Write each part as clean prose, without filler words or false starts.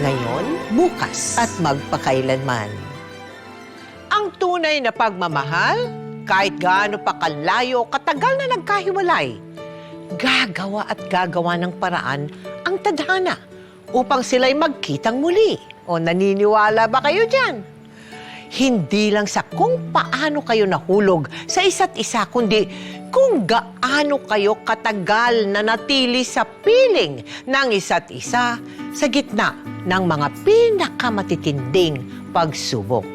ngayon, bukas at magpakailanman. Ang tunay na pagmamahal, kahit gaano pa kalayo, katagal na nagkahiwalay, gagawa at gagawa ng paraan ang tadhana upang sila'y magkitang muli. O naniniwala ba kayo dyan? Hindi lang sa kung paano kayo nahulog sa isa't isa, kundi kung gaano kayo katagal na natili sa piling ng isa't isa sa gitna ng mga pinakamatitinding pagsubok.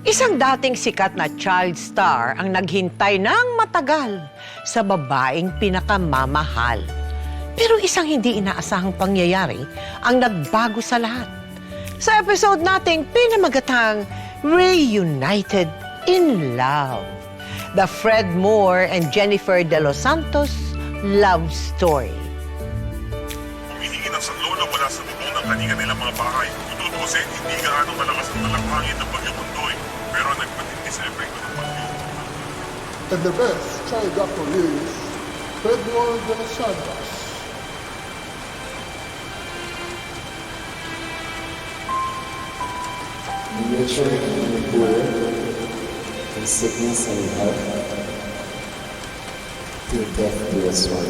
Isang dating sikat na child star ang naghintay ng matagal sa babaeng pinakamamahal. Pero isang hindi inaasahang pangyayari ang nagbago sa lahat. Sa episode nating pinamagatang Reunited in Love, the Fred Moore and Jennifer De Los Santos love story. Humihingi ng saklola mula sa bubong ng kaninga nilang mga bahay. Tututusin, hindi gaano malakas ang talakhangin ng Bagyong Undoy, pero nagpatindi sa epekto ng bagyo. And the best child actor is Fred Moore de los Santos. Nature and poor, from sickness and health, to death do us one.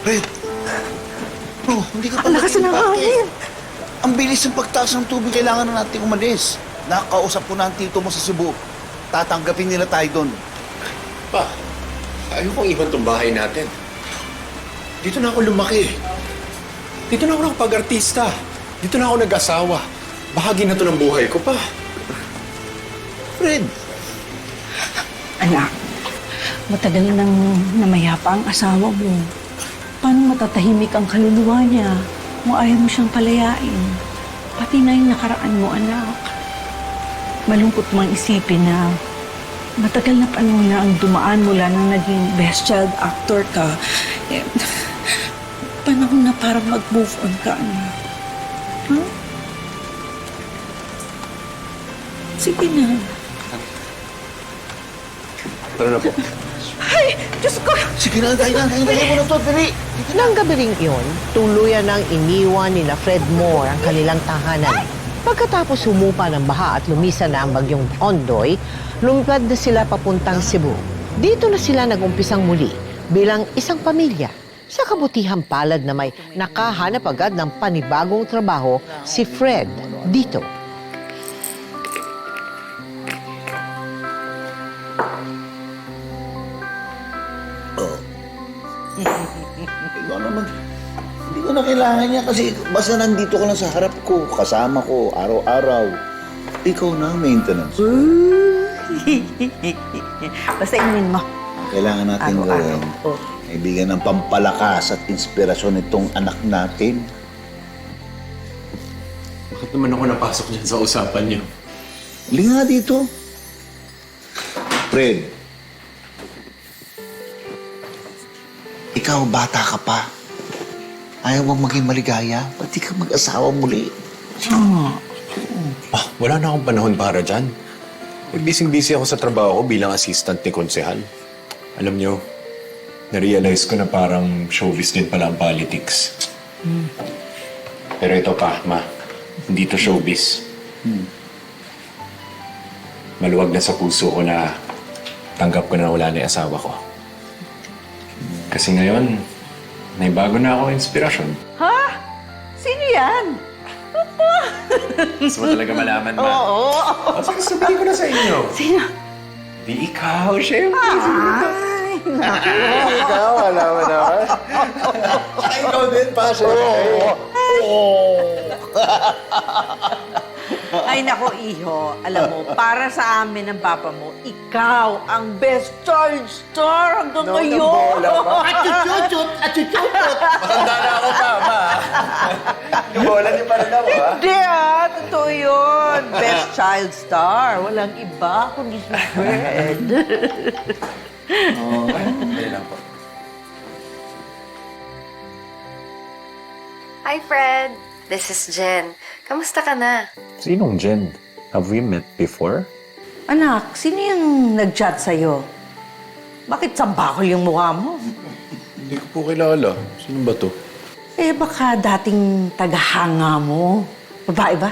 Red! Bro, hindi ka pa Ang lakas ng hangin! Ang bilis ng pagtaas ng tubig, kailangan na natin umalis. Nakakausap ko na ang tito mo sa Cebu. Tatanggapin nila tayo doon. Pa, ayaw kong iwan tong bahay natin. Dito na ako lumaki. Dito na ako nakapag-artista. Dito na ako nag-asawa. Bahagi na to ng buhay ko, pa. Fred! Anak, matagal nang namayapa ang asawa mo. Paano matatahimik ang kaluluwa niya kung ayaw mo siyang palayain? Pati na yung nakaraan mo, anak. Malungkot mang isipin na matagal na panahon na ang dumaan mula nang naging best child actor ka. Eh, panahon na para mag-move on ka, anak. Huh? Sige na. Tara na po. Ay, Diyos ko! Sige na, dahil mo na to, dali! Nang gabi ring iyon, tuluyan ng iniwan ni Fred Moore ang kanilang tahanan. Pagkatapos humupa ng baha at lumisan na ang bagyong Ondoy, lumipad na sila papuntang Cebu. Dito na sila nag-umpisang muli bilang isang pamilya. Sa kabutihang palad na may nakahanap agad ng panibagong trabaho si Fred dito. Ikaw naman, hindi ko na kailangan niya kasi basta nandito ka lang sa harap ko, kasama ko, araw-araw. Ikaw na ang maintenance. Basta inumin mo. Kailangan natin gawin. Oh. Kaibigan ng pampalakas at inspirasyon itong anak natin. Bakit naman ako napasok dyan sa usapan niyo? Linga dito. Fred, ikaw bata ka pa. Ayaw mong maging maligaya. Ba't di ka mag-asawa muli? Ah, wala na akong panahon para dyan. Busy-busy ako sa trabaho ko bilang assistant ni Konsehal. Alam niyo, na-realize ko na parang showbiz din pala ang politics. Pero ito pa, ma. Hindi to showbiz. Maluwag na sa puso ko na tanggap ko na wala na yung asawa ko. Kasi ngayon, may bago na ako inspirasyon. Ha? Sino yan? Gusto mo talaga malaman, ma? Oo. O, sige, sabihin ko na sa inyo. Sino? Di ikaw, syempre. Ay, naku. Ikaw, alam mo naman. Ikaw din pa, syempre. Ay, nako, iho. Alam mo, para sa amin ng papa mo, ikaw ang best child star hanggang ngayon. Achuchuchut! Matanda na ako pa, ma. Yung bola niyo pa rin ako, ha? Hindi, totoo child star. Walang iba kundi si Fred. Ayun lang po. Hi, Fred. This is Jen. Kamusta ka na? Sinong Jen? Have we met before? Anak, sino yung nag-chat sa'yo? Bakit sambakol yung mukha mo? Hindi ko po kilala. Sino ba to? Eh, baka dating tagahanga mo. Babae ba?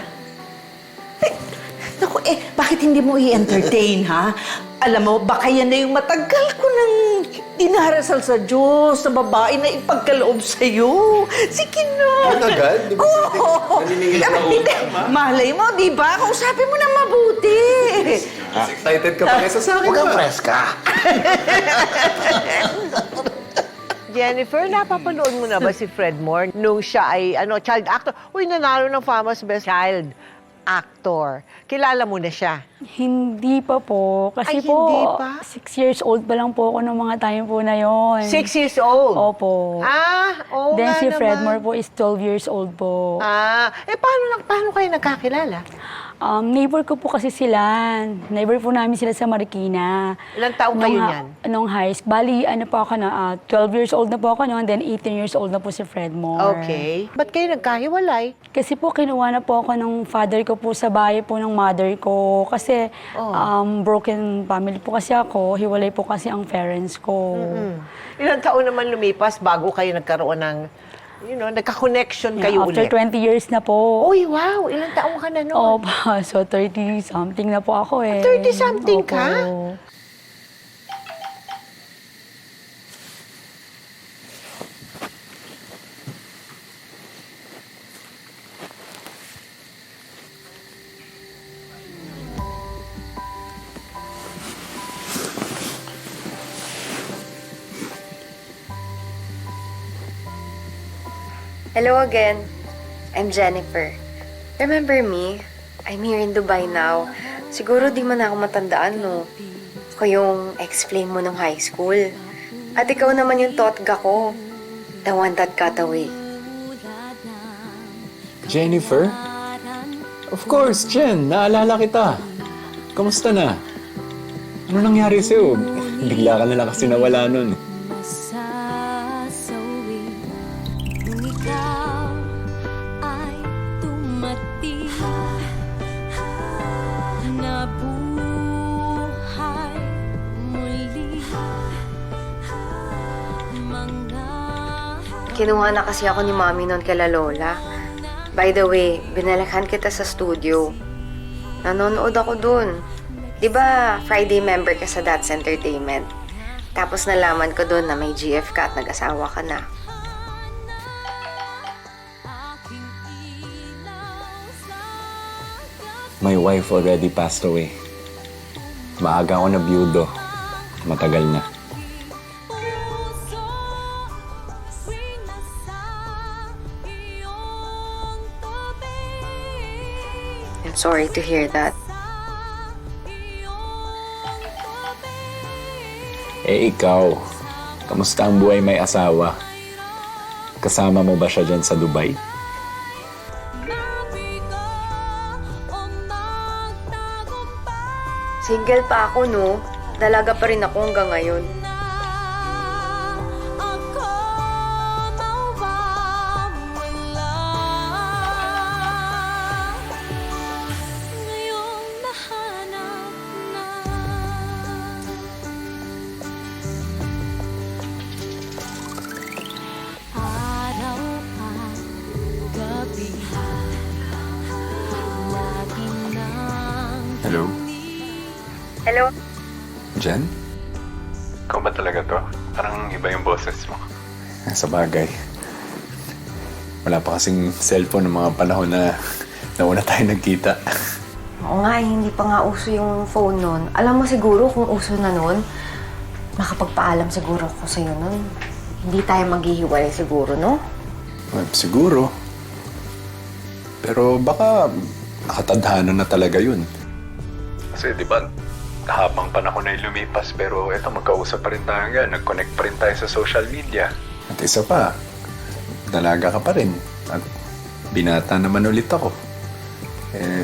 Naku, bakit hindi mo i-entertain, ha? Alam mo, baka yan na yung matagal ko nang dinarasal sa Diyos na babae na ipagkaloob sa'yo. Sige na. Agad? Di ba Oo. naniningil ako Hindi. utang, Malay mo, di ba? Kausapin mo na mabuti. Mas excited ka pa kaysa sa akin. Huwag kang preska. Jennifer, napapanood mo na ba si Fred Moore nung siya ay child actor? Uy, nanalo ng Famous Best Child Actor. Kilala mo na siya. Hindi pa po. Kasi Ay, hindi pa? 6 years old pa lang po ako nung mga time po na yon. 6 years old? Opo. Oo Then nga si Fred naman. Moore po is 12 years old po. Paano kayo nagkakilala? Neighbor ko po kasi sila. Neighbor po namin sila sa Marikina. Ilang taong kayo niyan? Nung high school. Bali, 12 years old na po ako noon, then 18 years old na po si Fred Moore. Okay. Ba't kayo nagkahiwalay? Kasi po, kinuha na po ako ng father ko po sa bahay po ng mother ko. Kasi broken family po kasi ako. Hiwalay po kasi ang parents ko. Ilang taon naman lumipas bago kayo nagkaroon ng, nagka-connection kayo After ulit? 20 years na po. Uy, wow! Ilang taon ka na noon? Opo, so 30-something na po ako eh. 30-something ka? Opo. Hello again. I'm Jennifer. Remember me? I'm here in Dubai now. Siguro di man ako matandaan, no? Ako yung explain mo nung high school. At ikaw naman yung totga ko. The one that got away. Jennifer? Of course, Jen. Naalala kita. Kamusta na? Ano nangyari sa'yo? Bigla ka na lang kasi nawala nun. Masasawi kung ikaw ay tumating na buhay muli mga Kinuha na kasi ako ni Mami noon kay Lola. By the way, binalakhan kita sa studio. Nanonood ako dun. Di ba Friday member ka sa That's Entertainment? Tapos nalaman ko dun na may GF ka at nag-asawa ka na. My wife already passed away. Maaga ako na biyudo. Matagal na. I'm sorry to hear that. Eh ikaw, kamusta ang buhay may asawa? Kasama mo ba siya dyan sa Dubai? Single pa ako, no? Dalaga pa rin ako hanggang ngayon. ako mawawala. Ngayong nahanap na. Araw at gabi, lagi nang Hello? Hello? Jen? Ikaw ba talaga to? Parang iba yung boses mo. Sa bagay. Wala pa kasing cellphone ng mga panahon na nauna tayo nagkita. Oo nga, hindi pa nga uso yung phone nun. Alam mo siguro kung uso na nun, makapagpaalam siguro ko sa'yo nun. Hindi tayo maghihiwalay siguro, no? Well, siguro. Pero baka nakatadhana na talaga yun. Kasi di ba, habang panahon ay lumipas pero eto magkausap pa rin tayo nga, nag-connect pa rin tayo sa social media. At isa pa, dalaga ka pa rin. At binata naman ulit ako. Eh,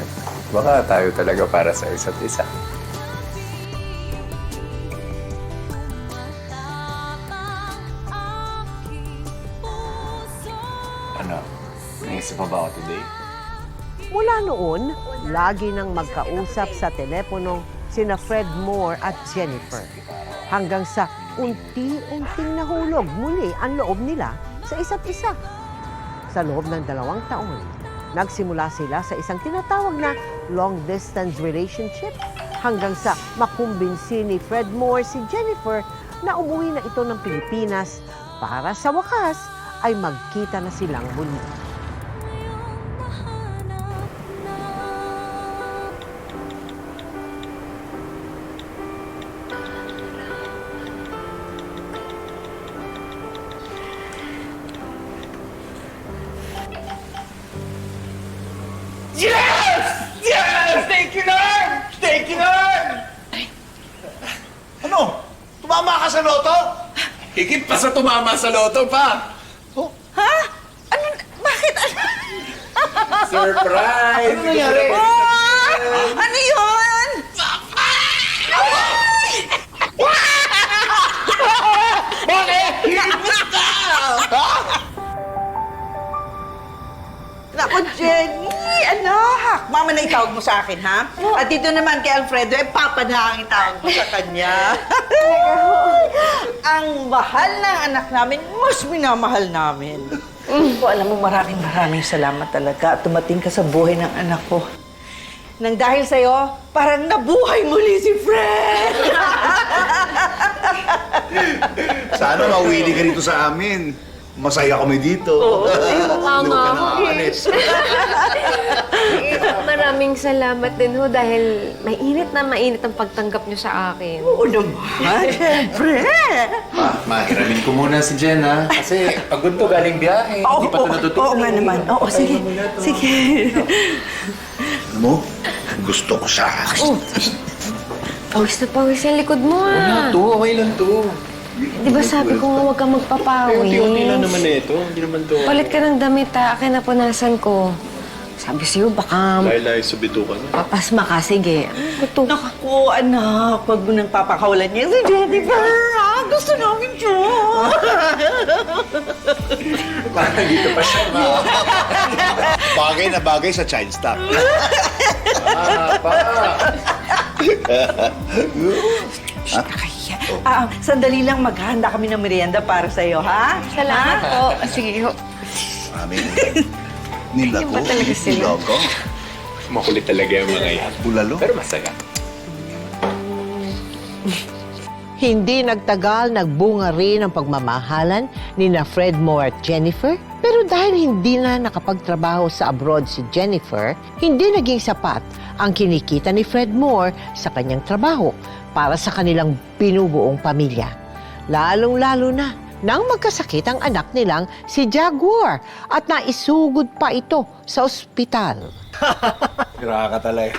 Baka tayo talaga para sa isa't isa. Ano? Naisip pa ba ako today? Mula noon, lagi nang magkausap sa telepono sina Fred Moore at Jennifer. Hanggang sa unti-unting nahulog muli ang loob nila sa isa't isa. Sa loob ng 2 taon, nagsimula sila sa isang tinatawag na long-distance relationship hanggang sa makumbinsi ni Fred Moore si Jennifer na umuwi na ito ng Pilipinas para sa wakas ay magkita na silang muli. Ano? Tumama ka sa loto? Higit pa sa tumama sa loto pa! Ha? Ano? Bakit? Surprise! Ano nangyari? Ano yun? Naku, Jenny! Anak! Mama na itawag mo sa akin, ha? At dito naman kay Alfredo, papa na ang itawag mo sa kanya. Ang mahal ng anak namin, mas minamahal namin. Po, alam mo, maraming salamat talaga at tumating ka sa buhay ng anak ko. Nang dahil sa'yo, parang nabuhay muli si Fred! Sana mawili ka dito sa amin. Masaya kami dito. Hindi ka nakakalis. Maraming salamat din ho dahil mainit ang pagtanggap niyo sa akin. Oo naman, Siyempre! Mahiramin ko muna si Jen, ha? Kasi pagod to galing biyahe. Hindi pa ito natutunan. Oo nga naman. Oo, sige. Sige. Alam mo, gusto ko siya. Pawis na pawis yung likod mo Wala to, okay lang to. Di ba sabi ko nga huwag kang magpapawis? Unti-unti lang naman na ito. Hindi naman to. Palit ka ng damit ha, akin na punasan ko. Sabi sa'yo, baka Lailay, subito ka na. papasma ka. Sige. Ito. Naku, anak, huwag mo nang papakawalan niya si Jennifer. Gusto namin siya. Parang dito pa siya, ma. Bagay na bagay sa child stock. Sandali lang, maghahanda kami ng merienda para sa'yo, ha? Salamat po. Sige ho. Mami, nilago. Iba talaga sila. Nilago. Makulit talaga yung mga yan. Bulalo. Pero masaya. Hindi nagtagal, nagbunga rin ang pagmamahalan ni na Fred Moore at Jennifer. Pero dahil hindi na nakapagtrabaho sa abroad si Jennifer, hindi naging sapat ang kinikita ni Fred Moore sa kanyang trabaho para sa kanilang binubuong pamilya. Lalong-lalo na nang magkasakit ang anak nilang si Jaguar at naisugod pa ito sa ospital. Grabe ka talaga.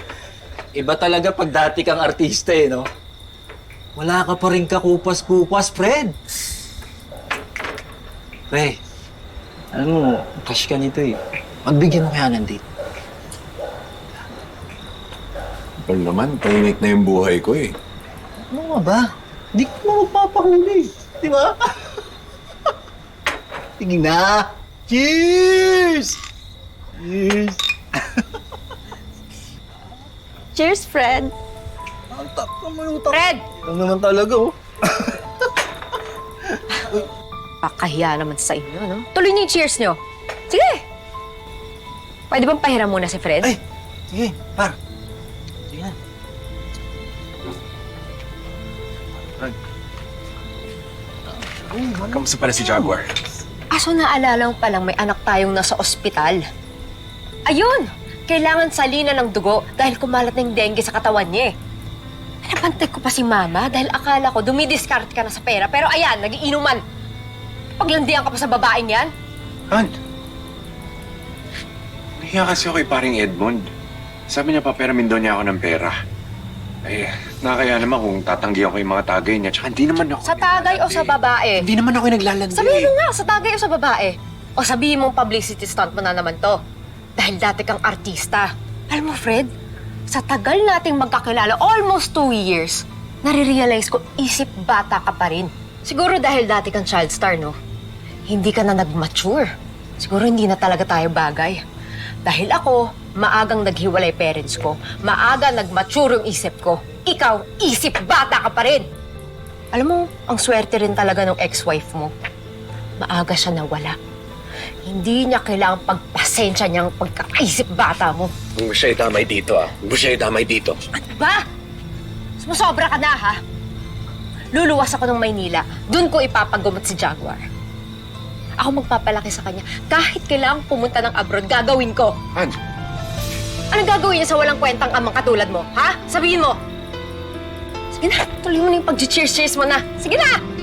Iba talaga pag dati kang artista eh, no? Wala ka pa rin kakupas-kupas, Fred. Pre, alam mo, cash ka nito eh. Magbigyan mo kaya ng date. Pero naman, tahimik na yung buhay ko eh. Ano nga ba? Di ko mo magpapahuli. Di ba? Sige na. Cheers! Cheers! Cheers, Fred! Ang tap naman yung tap. Fred! Ano naman talaga, oh. Pakahiya naman sa inyo, no? Tuloy niyo yung cheers niyo. Sige! Pwede bang pahiram muna si Fred? Ay! Sige, par. Sige na. Kamusta pala si Jaguar? Aso naalala mo palang may anak tayong nasa ospital. Ayun! Kailangan salina ng dugo dahil kumalat na yung dengue sa katawan niya eh. Napantay ko pa si Mama dahil akala ko dumidiskarte ka na sa pera. Pero ayan, nagiinuman. Paglandian ka pa sa babaeng yan. Han! Nahiya kasi ako kay paring Edmond. Sabi niya paperamin daw niya ako ng pera. Eh, nakakaya naman kung tatanggihan ko yung mga tagay niya. Tsaka hindi naman ako... Sa tagay o sa babae? Hindi naman ako yung naglalandi. Sabihin mo nga, sa tagay o sa babae? O sabihin mong publicity stunt mo na naman to. Dahil dati kang artista. Alam mo, Fred, Sa tagal nating magkakilala, almost 2 years, nare-realize ko, isip bata ka pa rin. Siguro dahil dati kang child star, no? Hindi ka na nag-mature. Siguro hindi na talaga tayo bagay. Dahil ako, maagang naghiwalay parents ko. Maaga nag-mature yung isip ko. Ikaw, isip bata ka pa rin. Alam mo, ang swerte rin talaga ng ex-wife mo. Maaga siya nawala. Hindi niya kailangang pagpasensya niyang pagkakaisip bata mo. Huwag mo siya itamay dito, ah. Huwag mo siya itamay dito. Ano ba? Sumusobra ka na, ha? Luluwas ako ng Maynila. Doon ko ipapagumot si Jaguar. Ako magpapalaki sa kanya. Kahit kailangang pumunta ng abroad, gagawin ko. Han? Anong gagawin niya sa walang kwentang amang katulad mo, ha? Sabihin mo. Sige na, tuloy mo na yung pag-cheers-cheers mo na. Sige na!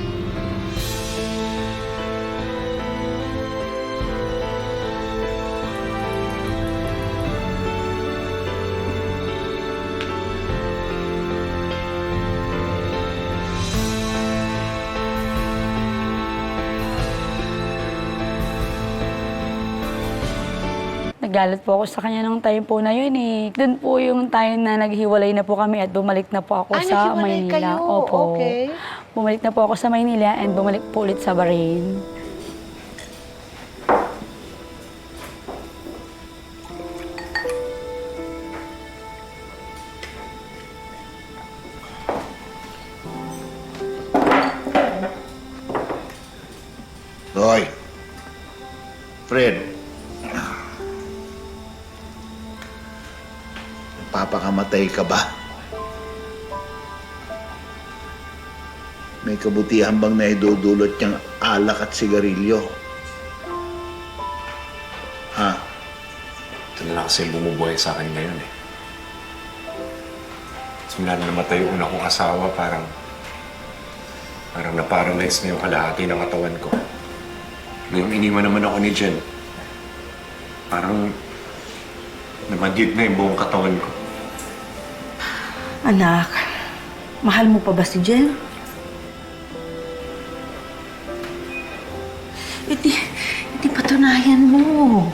Nagalit po ako sa kanya nung time po na yun eh. Doon po yung time na naghiwalay na po kami at bumalik na po ako sa naghiwalay Maynila. kayo? Opo. Okay. Bumalik na po ako sa Maynila and bumalik po ulit sa Bahrain. Hoy! Fred! Papakamatay ka ba? May kabutihan bang naidudulot niyang alak at sigarilyo? Ha? Ito na lang kasi bumubuhay sa akin ngayon, eh. Simula na namatay yung una kong asawa, parang na-paralyze na yung kalahati ng katawan ko. Ngayong iniwan naman ako ni Jen, parang namadyag na yung buong katawan ko. Anak, mahal mo pa ba si Jen? Hindi patunayan mo.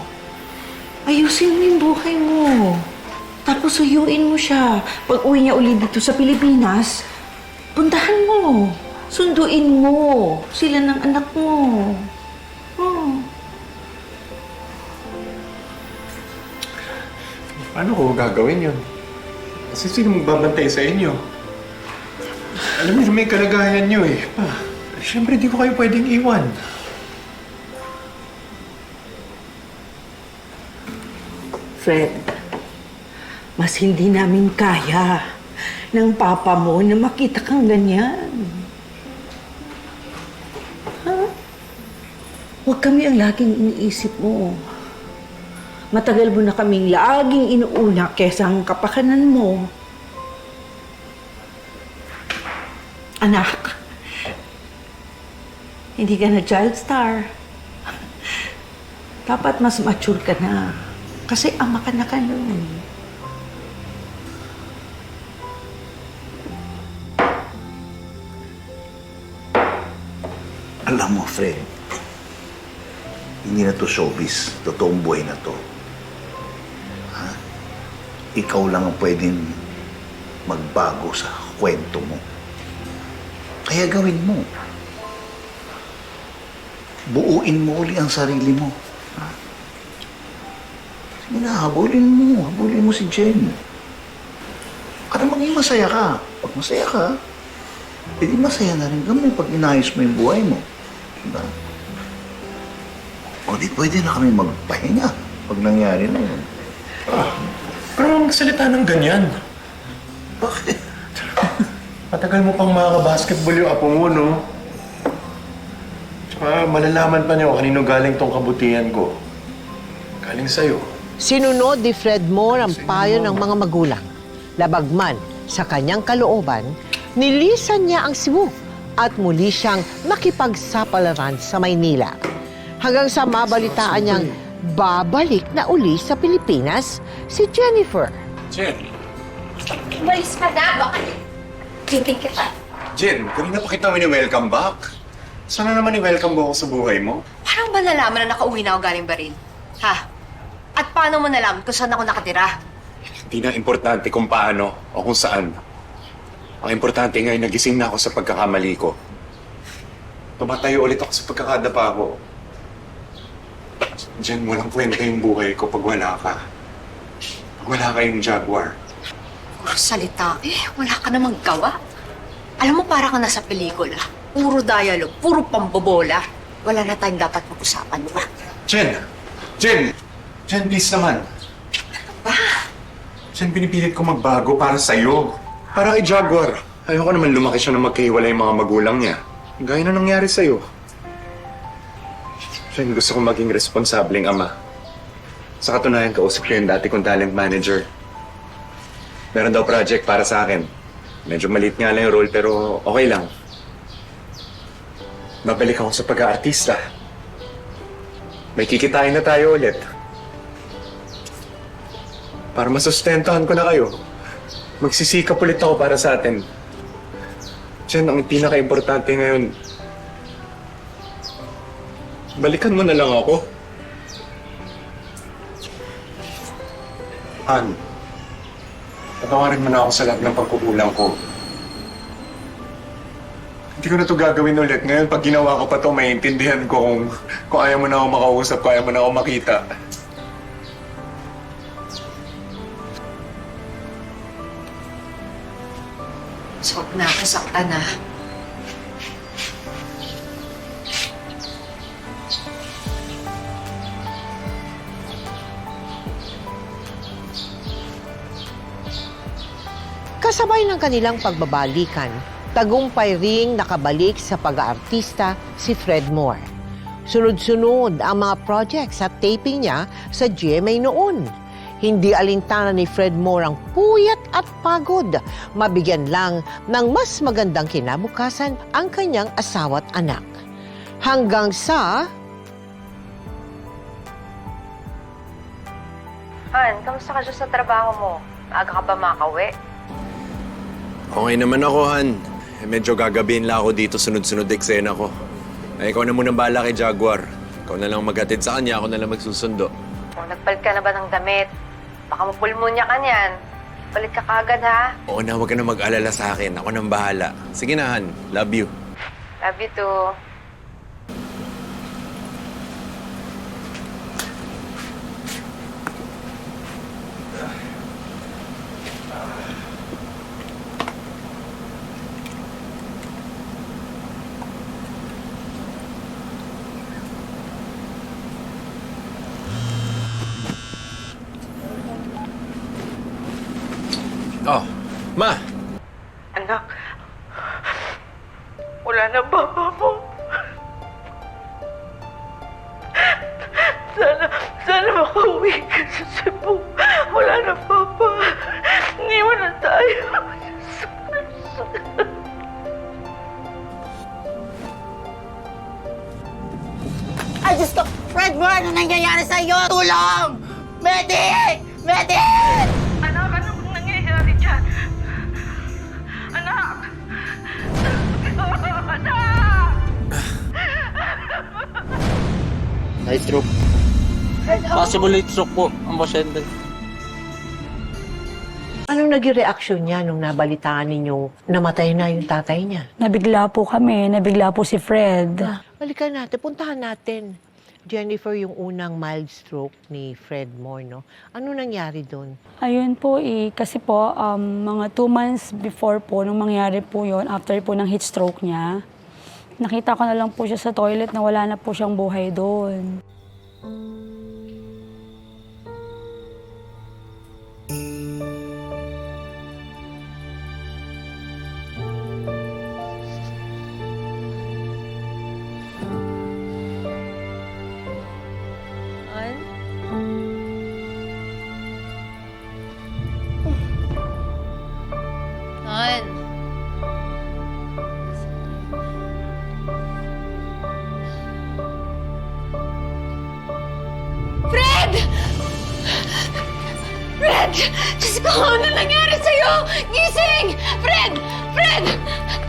Ayusin mo yung buhay mo. Tapos suyuin mo siya. Pag uwi niya ulit dito sa Pilipinas, puntahan mo. Sunduin mo sila ng anak mo. Oh. Paano ko gagawin yun? Kasi sino magbabantay sa inyo? Alam mo, may kalagayan nyo eh. Siyempre, di ko kayo pwedeng iwan. Fred, mas hindi namin kaya ng papa mo na makita kang ganyan. Ha? Huwag kami ang laging iniisip mo. Matagal mo na kaming laging inuuna kesa ang kapakanan mo. Anak, hindi ka na child star. Dapat mas mature ka na. Kasi ama ka na ka nun. Alam mo, Fred, hindi na to showbiz. Totoong buhay na to. Ha? Ikaw lang ang pwedeng magbago sa kwento mo. Kaya gawin mo. Buuin mo uli ang sarili mo. Ha? Sige na, habulin mo si Jen. Para maging masaya ka. Pag masaya ka, edi masaya na rin kami pag inayos mo yung buhay mo. Diba? O di pwede na kami magpahinga pag nangyari na yun. Pero magsalita ng ganyan. Bakit? Matagal mo pang makaka-basketball yung apo mo, no? Tsaka malalaman pa niyo kanino galing tong kabutihan ko. Galing sa'yo. Sinunod ni Fred Moore ang payo ng mga magulang. Labagman sa kanyang kalooban, nilisan niya ang Cebu at muli siyang makipagsapalaran sa Maynila. Hanggang sa mabalitaan niyang babalik na uli sa Pilipinas si Jennifer. Jen! Umalis ka na, baka titing kita. Jen, kanina pa kita welcome back. Sana naman i-welcome mo ako sa buhay mo? Paano ba nalaman na nakauwi na ako galing Bahrain? Ha? At paano mo nalaman kung saan ako nakatira? Hindi na importante kung paano o kung saan. Ang importante ngayon, nagising na ako sa pagkakamali ko. Tumatayo ulit ako sa pagkakadapa ko. Jen, walang kwenta yung buhay ko pag wala ka. Pag wala kayong Jaguar. Puro salita. Wala ka namang gawa. Alam mo, para ka nasa pelikula. Puro dialogue, puro pambobola. Wala na tayong dapat pag-usapan, di ba? Jen! Jen! Jen, please naman. Jen, pinipilit ko magbago para sa'yo. Para kay Jaguar. Ayoko naman lumaki siya na magkahiwalay yung mga magulang niya. Gaya na nangyari sa'yo. Jen, gusto kong maging responsableng ama. Sa katunayan, kausap ko yung dati kong talent manager. Meron daw project para sa akin. Medyo maliit nga lang yung role, pero okay lang. Babalik ako sa pag-aartista. May kikitain na tayo ulit. Para masustentuhan ko na kayo. Magsisikap ulit ako para sa atin. Jen, ang pinaka-importante ngayon, balikan mo na lang ako. Han, patawarin mo na ako sa lahat ng pagkukulang ko. Hindi ko na ito gagawin ulit. Ngayon, pag ginawa ko pa ito, maiintindihan ko kung ayaw mo na ako makausap, kung ayaw mo na ako makita. So, huwag na ako saktan, ha? Kasabay ng kanilang pagbabalikan, tagumpay ring nakabalik sa pag-aartista si Fred Moore. Sunod-sunod ang mga projects at taping niya sa GMA noon. Hindi alintana ni Fred Moore ang puyat at pagod. Mabigyan lang ng mas magandang kinabukasan ang kanyang asawa't anak. Hanggang sa... Han, kamusta ka dyan sa trabaho mo? Aga ka ba makauwi? Okay naman ako, Han. Medyo gagabihin lang ako dito, sunod-sunod eksena ko. Ay, ikaw na muna bahala kay Jaguar. Ikaw na lang maghatid sa kanya, ako na lang magsusundo. O, nagpalit ka na ba ng damit? Baka mapulmonya ka niyan. Palit ka kagad, ha? Oo na, huwag ka na mag-alala sa akin. Ako nang bahala. Sige na, Han. Love you. Love you too. Oh, Ma! Anak, wala na papa mo. Sana makauwi ka sa Cebu. Wala na papa. Iniwan na tayo. Ay, Diyos ko! Fred Moore, ano nangyayari sa'yo? Tulong! Medic! Medic! Anak, anong nangyayari dyan? Anak! Anak! Night stroke. Possible late stroke po ang pasyente. Anong naging reaksyon niya nung nabalitaan ninyong namatay na yung tatay niya? Nabigla po kami, nabigla po si Fred. Balikan natin, puntahan natin. Jennifer, yung unang mild stroke ni Fred Moore, no? Ano nangyari doon? Ayun po kasi po, mga 2 months before po, nung mangyari po yon, after po ng heat stroke niya, nakita ko na lang po siya sa toilet na wala na po siyang buhay doon. Han. Fred! Fred! Diyos ko, ano nangyari sa'yo? Gising! Fred! Fred!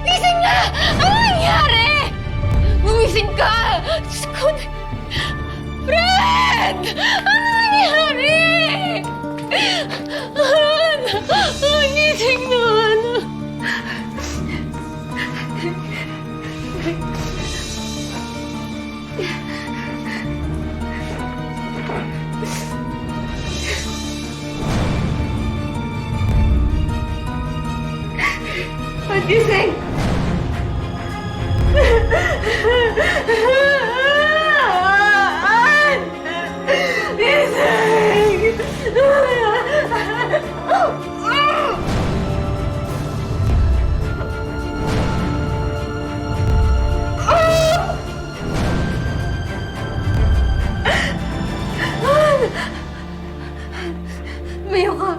Gising na! Ano nangyari? Gumising ka! Diyos ko, Fred! Ano nangyari? Gising! Mayo ka.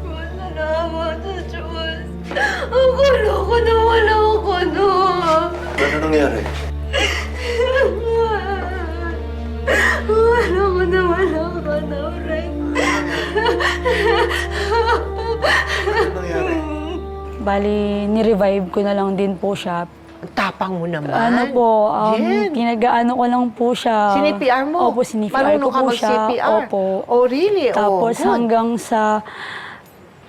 Wala na ako sa Diyos. Akala ko na wala ako na. Ano nangyari? Wala ko na wala ka na, Fred. Ano nangyari? Bali, ni-revive ko na lang din po siya. Tapang mo naman. Ano po, Jen. pinag-ano ko lang po siya. Sinipr mo? Opo, sinipr ko Marunong ka po siya. mag-CPR? Opo. Oh, really? Tapos good. hanggang sa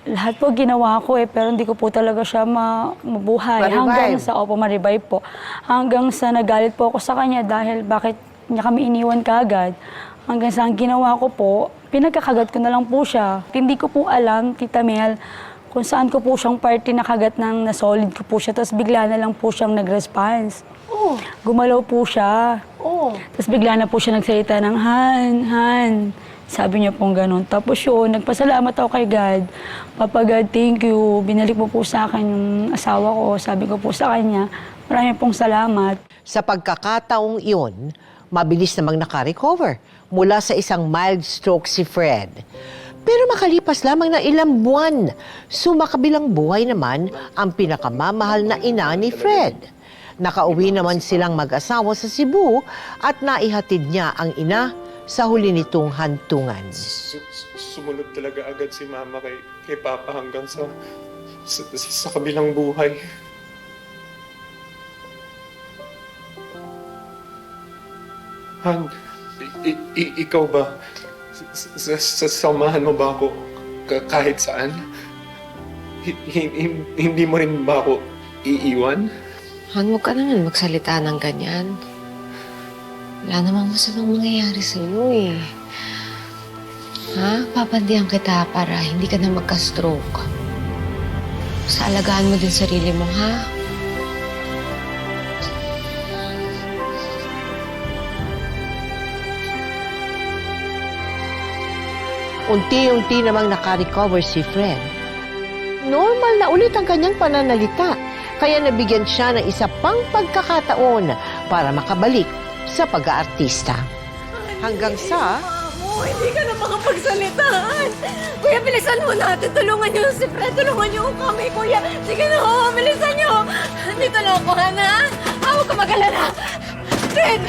lahat po ginawa ko pero hindi ko po talaga siya mabuhay. Ma-revive? Hanggang sa, ma-revive po. Hanggang sa nagalit po ako sa kanya dahil bakit niya kami iniwan kaagad. Hanggang sa ang ginawa ko po, pinagkakagat ko na lang po siya. Hindi ko po alam, Tita Mel, kung saan ko po siyang party nakagat ng nasolid ko po siya. Tapos bigla na lang po siyang nag-response. Oh. Gumalaw po siya. Oh. Tapos bigla na po siya nagsalita ng, Han. Sabi niya pong ganun. Tapos yun, nagpasalamat ako kay God. Papa God, thank you. Binalik mo po sa akin yung asawa ko. Sabi ko po sa kanya, marami pong salamat. Sa pagkakataong iyon, mabilis namang nakarecover mula sa isang mild stroke si Fred. Pero makalipas lamang ng ilang buwan, sumakabilang buhay naman ang pinakamamahal na ina ni Fred. Nakauwi naman silang mag-asawa sa Cebu at naihatid niya ang ina sa huli nitong hantungan. Sumunod talaga agad si Mama kay Papa hanggang sa kabilang buhay. Han, ikaw ba? Sasamahan mo ba ako kahit saan? Hindi mo rin ba ako iiwan? Han, huwag ka naman magsalita ng ganyan. Wala namang masamang mangyayari sa'yo eh. Ha? Papandihan kita para hindi ka na magka-stroke. Sa alagaan mo din sarili mo, ha? Unti-unti namang nakarecover si Fred. Normal na ulit ang kanyang pananalita, kaya nabigyan siya ng isa pang pagkakataon para makabalik sa pag-aartista. Hanggang sa... Hindi ka na makapagsalita. Kuya, bilisan mo natin. Tulungan niyo si Fred. Tulungan niyo kami, Kuya. Sige na, bilisan niyo. Dito lang ako, Hana. Huwag ka mag-alala. Fred!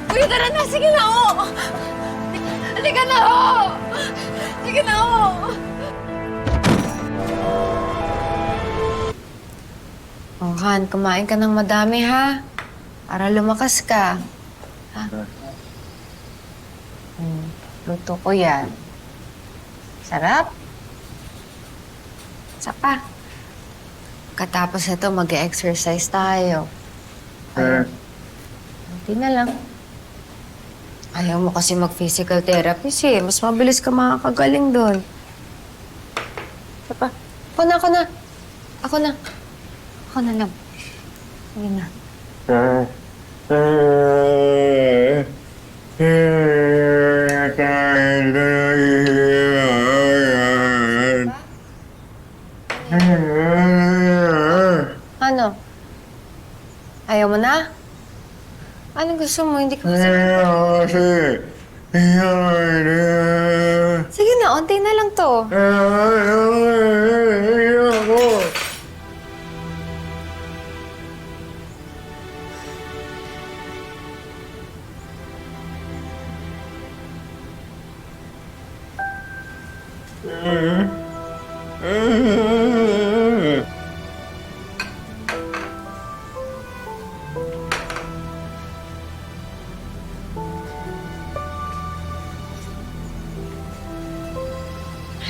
Kuya, tara na. Sige na, Halika na, Sige na, Han, kumain ka ng madami, ha? Para lumakas ka. Ha? Luto ko yan. Sarap. Isa pa. Katapos ito, mag-exercise tayo. Hindi na lang. Ayaw mo kasi mag-physical therapy eh. Mas mabilis ka makakagaling doon. Isa pa. Ako na. Ako na lang. Sige na. Ano? Ayaw mo na? Anong gusto mo? Hindi ka kasi... Sige na, onti na lang to.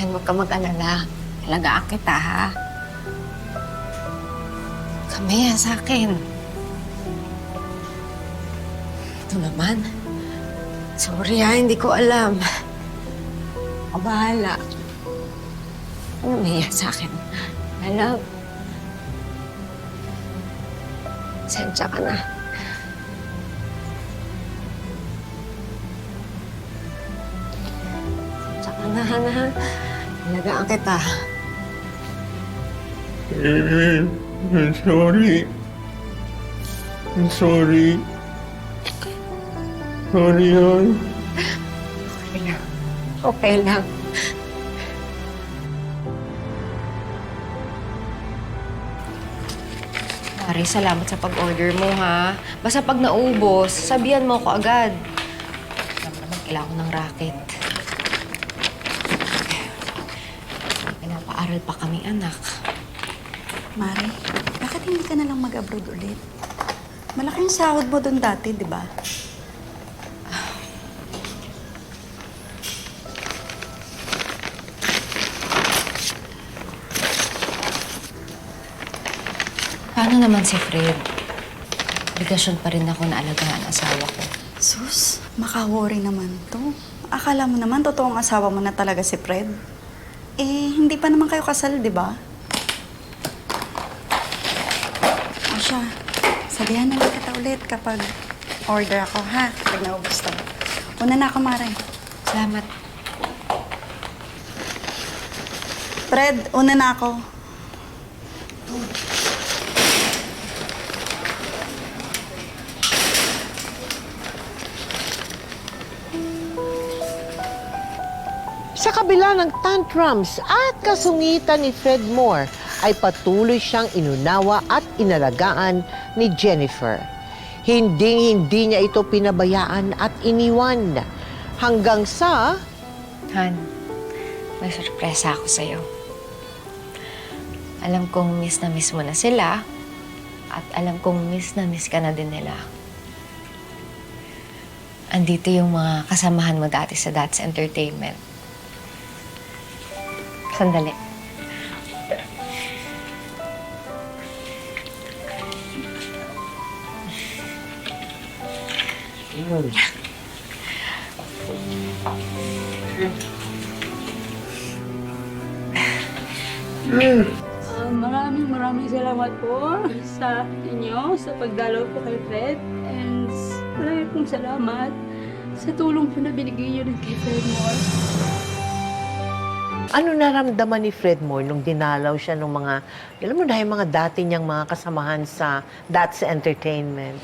Huwag ka mag-alala. Alagaan kita, ha? Kami yan sa akin. Ito naman. Sorry, ha? Hindi ko alam. Ako bahala. Ano mahiya sa akin? Love. Sensya ka na. Sensya ka na, Hana. Ilagaan kita. I'm sorry. I'm sorry. Sorry, hon. Okay lang. Okay lang. Mari, salamat sa pag-order mo, ha? Basta pag naubos, sabihan mo ako agad. Alam mo naman, kailangan ko ng racket. Pinapaaral pa kami, anak. Mari, bakit hindi ka na lang mag-abroad ulit? Malaking sahod mo doon dati, di ba? Paano naman si Fred? Obligasyon pa rin ako na alagaan ang asawa ko. Sus, maka-worry naman to. Akala mo naman totoong asawa mo na talaga si Fred. Eh, hindi pa naman kayo kasal, di ba? O siya, sabihan na lang kita ulit kapag order ako, ha? Kapag naubos to. Una na ako, Mare. Salamat. Fred, una na ako. Sa kabila ng tantrums at kasungitan ni Fred Moore, ay patuloy siyang inunawa at inalagaan ni Jennifer. Hinding-hindi niya ito pinabayaan at iniwan. Hanggang sa... Han, may sorpresa ako sa'yo. Alam kong miss na miss mo na sila at alam kong miss na miss ka na din nila. Andito yung mga kasamahan mo dati sa That's Entertainment. Sandali. Maraming salamat po sa inyo, sa pagdalaw po kay Fred. And maraming pong salamat sa tulong po na binigay niyo rin kay Fred Moore. Ano naramdaman ni Fred Moore nung dinalaw siya ng mga, alam mo na yung mga dati niyang mga kasamahan sa That's Entertainment?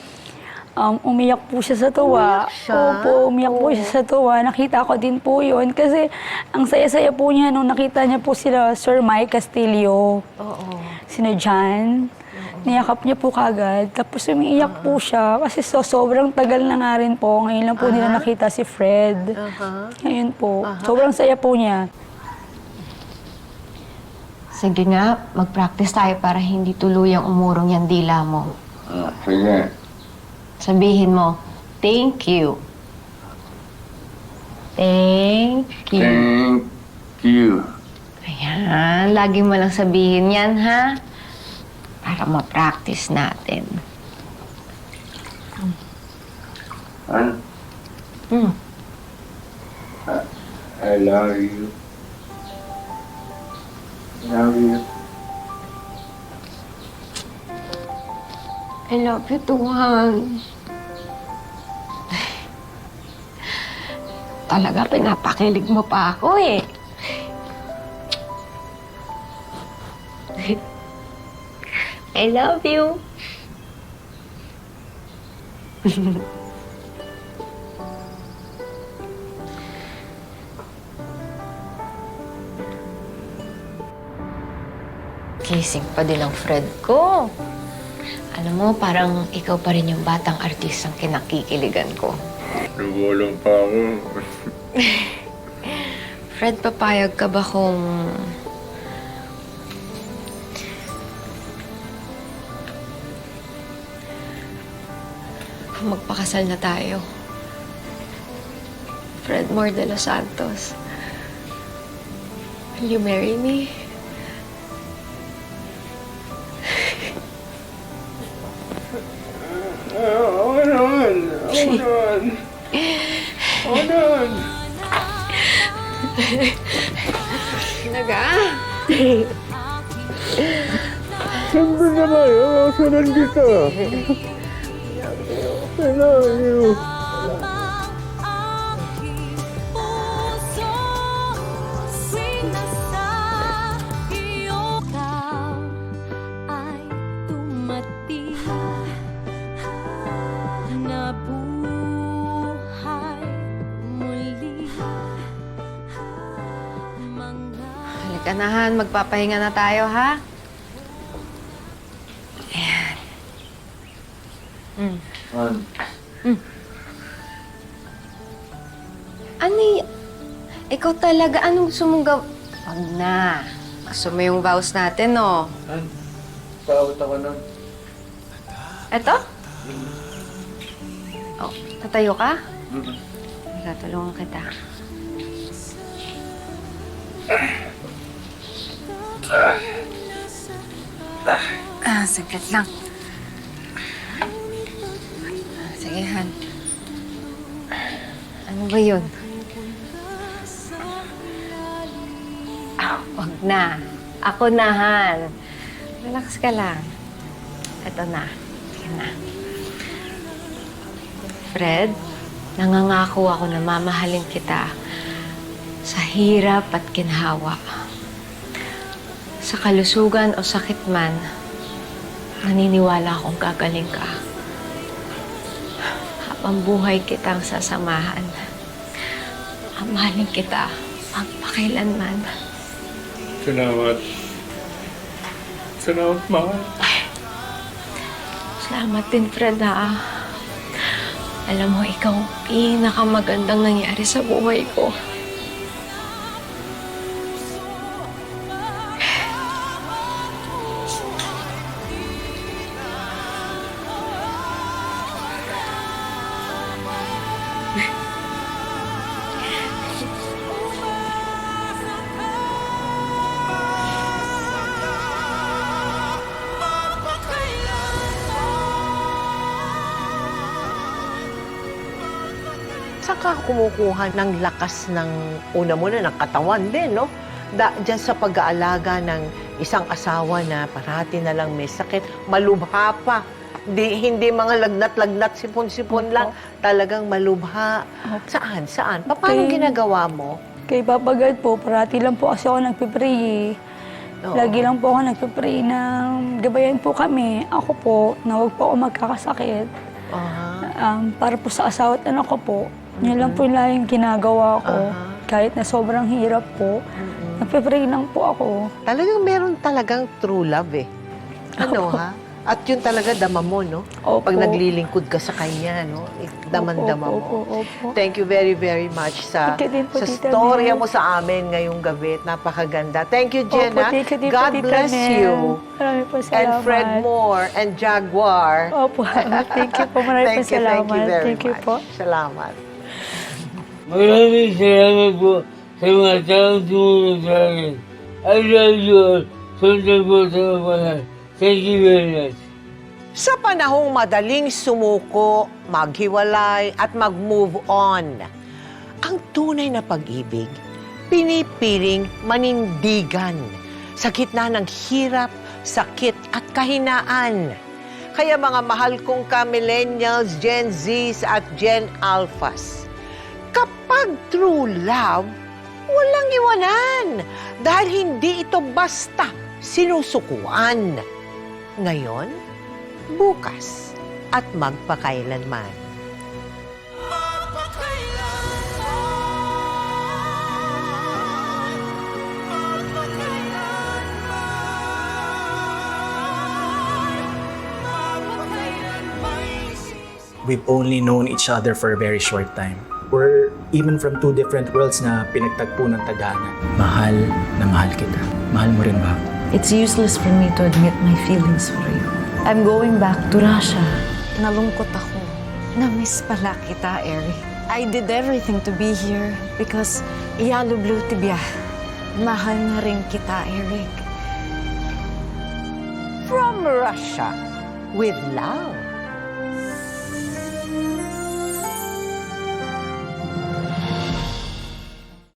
Umiyak po siya sa tuwa. Umiyak siya? Opo, umiyak po siya sa tuwa. Nakita ko din po yun. Kasi ang saya-saya po niya nung nakita niya po sila Sir Mike Castillo. Oo. Sina John. Niyakap niya po kagad. Tapos umiiyak po siya. Kasi sobrang tagal na nga rin po. Ngayon lang po nila nakita si Fred. Ngayon po. Sobrang saya po niya. Sige nga, mag-practice tayo para hindi tuluyang umurong yung dila mo. Sige. Sabihin mo, thank you. Thank you. Thank you. Ayan, lagi mo lang sabihin yan, ha? Para ma-practice natin. Han, Hmm. I love you. Love you. I love you too, Han. Talaga, pinapakilig mo pa ako, eh. I love you. Kissing pa din ang Fred ko. Alam mo, parang ikaw pa rin yung batang artistang kinakikiligan ko. Nagulong pa ako. Fred, papayag ka ba kung... kung magpakasal na tayo? Fred Moore de los Santos. Will you marry me? Hold on. Hold on. Hold on. Naga? Siyempre naman, ako nandito. I love you. Halika na, Han. Magpapahinga na tayo, ha? Ayan. Ano Ikaw talaga, anong gusto mong Wag na. Gusto mo yung vows natin, no? Paawat ako na. Eto? Oh, tatayo ka? Halika, tulungan kita. Saglit lang. Sige, Han. Ano ba yun? Wag na. Ako na, Han. Relax ka lang. Ito na. Sige na. Fred, nangangako ako na mamahalin kita sa hirap at ginhawa. Sa kalusugan o sakit man, naniniwala akong gagaling ka. Habang buhay kitang sasamahan. Mamahalin kita magpakailanman. Salamat. Salamat, mahal. Salamat din, Fred, ha. Alam mo, ikaw ang pinakamagandang nangyari sa buhay ko. Saan ka kumukuha ng lakas ng una muna ng katawan din, no? Diyan sa pag-aalaga ng isang asawa na parati na lang may sakit, malubha pa. Hindi mga lagnat-lagnat, sipon-sipon lang. Talagang malubha. Saan? Paano ginagawa mo? Kay Papa God po, parati lang po kasi ako nagpipray eh. Oo. Lagi lang po ako nagpipray na gabayan po kami. Ako po, na huwag po ako magkakasakit. Para po sa asawa at anak ko po. Yun lang po yung ginagawa ko. Kahit na sobrang hirap po, nagpipray lang po ako. Talagang meron talagang true love eh. Ano ha? At yun talaga dama mo, no? Opo. Pag naglilingkod ka sa kanya, no? Daman-dama mo. Opo. Thank you very, very much sa Thank you din po, Tita storya Mel. mo sa amin ngayong gabi. Napakaganda. Thank you, Jenna. Thank you din po, God Tita bless Mel. you. Maraming po salamat. And Fred Moore and Jaguar. Opo. Thank you po. Maraming po salamat. Thank you very Thank you much. po. Salamat. Maraming salamat po sa mga taong tumulong sa akin. I love you all. Sundan po sa mga. Thank you very much. Sa panahong madaling sumuko, maghiwalay at mag-move on, ang tunay na pag-ibig, pinipiling manindigan sa gitna ng hirap, sakit at kahinaan. Kaya mga mahal kong ka-millennials, Gen Zs at Gen Alphas, kapag true love, walang iwanan dahil hindi ito basta sinusukuan. Ngayon, bukas at magpakailanman. We've only known each other for a very short time. We're even from two different worlds na pinagtagpo ng tadhana. Mahal na mahal kita. Mahal mo rin ba? It's useless for me to admit my feelings for you. I'm going back to Russia. Nalungkot ako. Na-miss pala kita, Eric. I did everything to be here because ialublu tibia. Mahal na rin kita, Eric. From Russia with love.